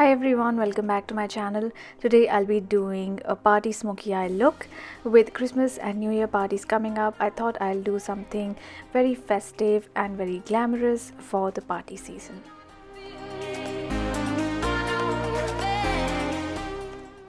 Hi everyone, welcome back to my channel. Today I'll be doing a party smoky eye look. With Christmas and New Year parties coming up, I thought I'll do something very festive and very glamorous for the party season.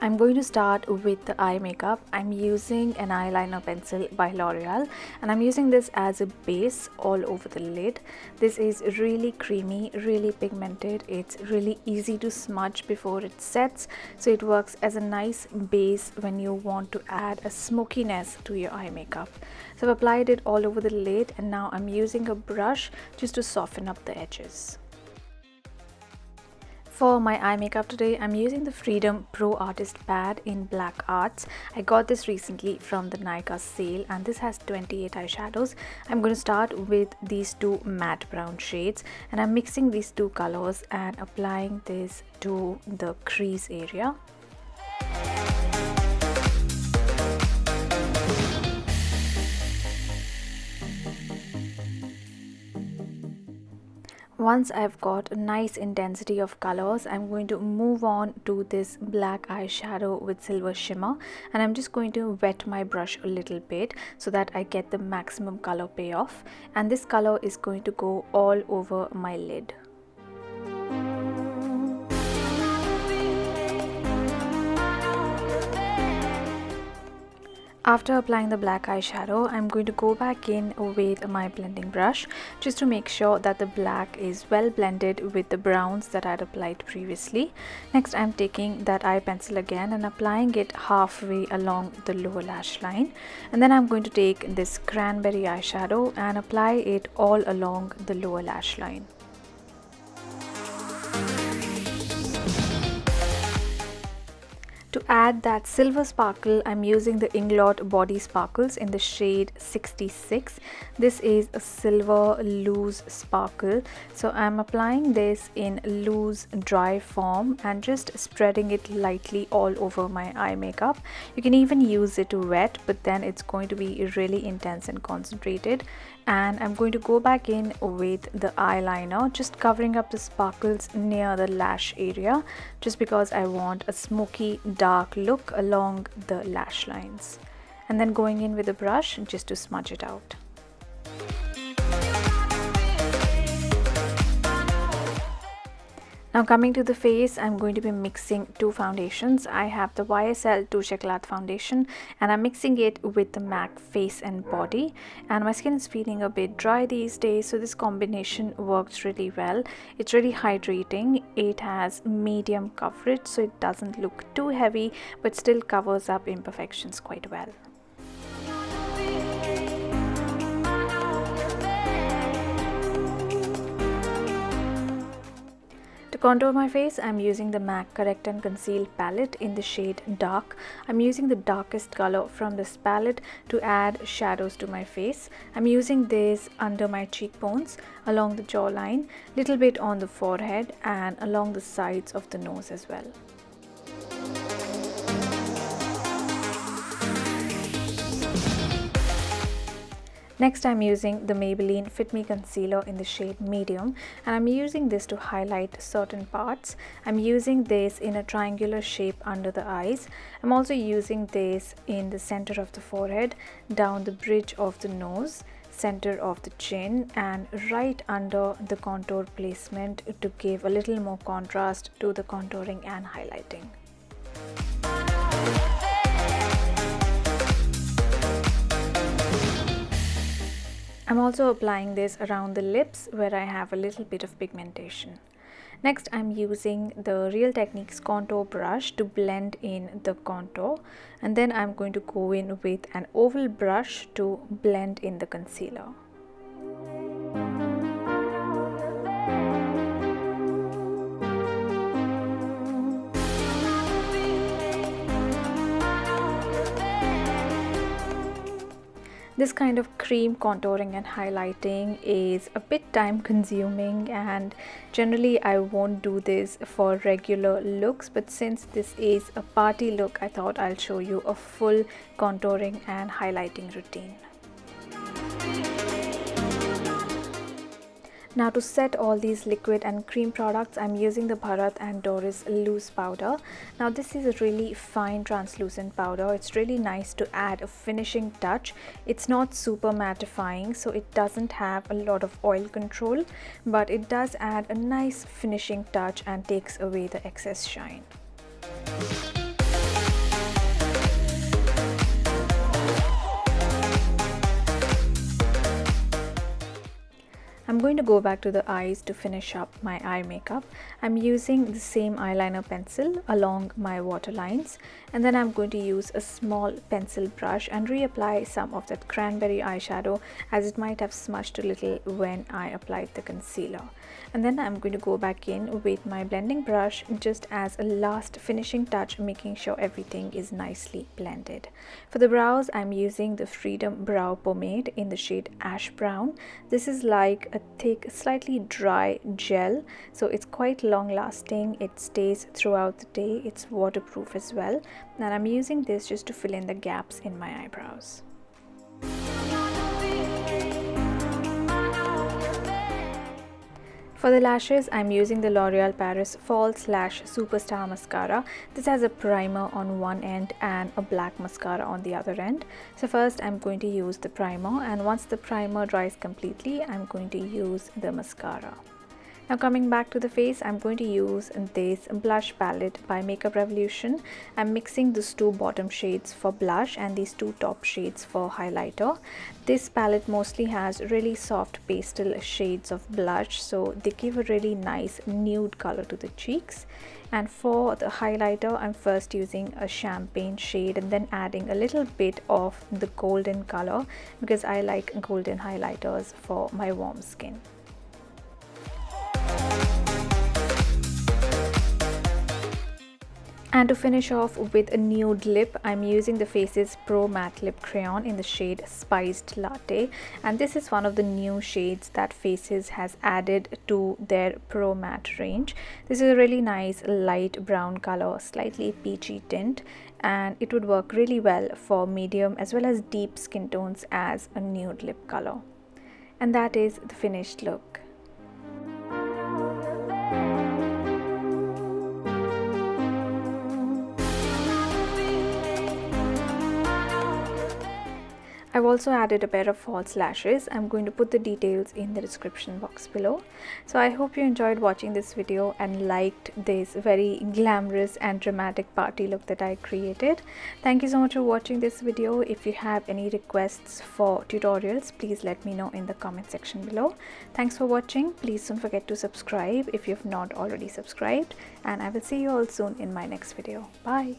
I'm going to start with the eye makeup. I'm using an eyeliner pencil by L'Oreal and I'm using this as a base all over the lid. This is really creamy, really pigmented. It's really easy to smudge before it sets, so it works as a nice base when you want to add a smokiness to your eye makeup. So I've applied it all over the lid and now I'm using a brush just to soften up the edges. For my eye makeup today, I'm using the Freedom Pro Artist Pad in Black Arts. I got this recently from the Nykaa sale and this has 28 eyeshadows. I'm going to start with these two matte brown shades and I'm mixing these two colors and applying this to the crease area. Once I've got a nice intensity of colors, I'm going to move on to this black eyeshadow with silver shimmer and I'm just going to wet my brush a little bit so that I get the maximum color payoff, and this color is going to go all over my lid. After applying the black eyeshadow, I'm going to go back in with my blending brush just to make sure that the black is well blended with the browns that I'd applied previously. Next, I'm taking that eye pencil again and applying it halfway along the lower lash line. And then I'm going to take this cranberry eyeshadow and apply it all along the lower lash line. To add that silver sparkle, I'm using the Inglot Body Sparkles in the shade 66. This is a silver loose sparkle. So I'm applying this in loose dry form and just spreading it lightly all over my eye makeup. You can even use it wet, but then it's going to be really intense and concentrated. And I'm going to go back in with the eyeliner, just covering up the sparkles near the lash area, just because I want a smoky dark look along the lash lines, and then going in with a brush just to smudge it out. Now coming to the face, I'm going to be mixing two foundations. I have the YSL Touche Eclat foundation and I'm mixing it with the MAC Face and Body, and my skin is feeling a bit dry these days, so this combination works really well. It's really hydrating. It has medium coverage, so it doesn't look too heavy but still covers up imperfections quite well. To contour my face, I'm using the MAC Correct and Conceal palette in the shade Dark. I'm using the darkest color from this palette to add shadows to my face. I'm using this under my cheekbones, along the jawline, little bit on the forehead and along the sides of the nose as well. Next, I'm using the Maybelline Fit Me Concealer in the shade Medium and I'm using this to highlight certain parts. I'm using this in a triangular shape under the eyes. I'm also using this in the center of the forehead, down the bridge of the nose, center of the chin and right under the contour placement to give a little more contrast to the contouring and highlighting. I'm also applying this around the lips where I have a little bit of pigmentation. Next, I'm using the Real Techniques contour brush to blend in the contour, and then I'm going to go in with an oval brush to blend in the concealer. This kind of cream contouring and highlighting is a bit time consuming, and generally I won't do this for regular looks, but since this is a party look, I thought I'll show you a full contouring and highlighting routine. Now to set all these liquid and cream products, I'm using the Bharat and Dorris loose powder. Now this is a really fine translucent powder. It's really nice to add a finishing touch. It's not super mattifying, so it doesn't have a lot of oil control, but it does add a nice finishing touch and takes away the excess shine. I'm going to go back to the eyes to finish up my eye makeup. I'm using the same eyeliner pencil along my waterlines, and then I'm going to use a small pencil brush and reapply some of that cranberry eyeshadow, as it might have smudged a little when I applied the concealer. And then I'm going to go back in with my blending brush just as a last finishing touch, making sure everything is nicely blended. For the brows, I'm using the Freedom Brow Pomade in the shade Ash Brown. This is like a thick, slightly dry gel, so it's quite long lasting. It stays throughout the day. It's waterproof as well, and I'm using this just to fill in the gaps in my eyebrows. For the lashes, I'm using the L'Oreal Paris False Lash Superstar Mascara. This has a primer on one end and a black mascara on the other end. So first I'm going to use the primer, and once the primer dries completely, I'm going to use the mascara. Now coming back to the face, I'm going to use this blush palette by Makeup Revolution. I'm mixing these two bottom shades for blush and these two top shades for highlighter. This palette mostly has really soft pastel shades of blush, so they give a really nice nude color to the cheeks. And for the highlighter, I'm first using a champagne shade and then adding a little bit of the golden color, because I like golden highlighters for my warm skin. And to finish off with a nude lip, I'm using the Faces Pro Matte Lip Crayon in the shade Spiced Latte. And this is one of the new shades that Faces has added to their Pro Matte range. This is a really nice light brown color, slightly peachy tint, and it would work really well for medium as well as deep skin tones as a nude lip color. And that is the finished look. I've also added a pair of false lashes. I'm going to put the details in the description box below. So I hope you enjoyed watching this video and liked this very glamorous and dramatic party look that I created. Thank you so much for watching this video. If you have any requests for tutorials, please let me know in the comment section below. Thanks for watching. Please don't forget to subscribe if you've not already subscribed, and I will see you all soon in my next video. Bye.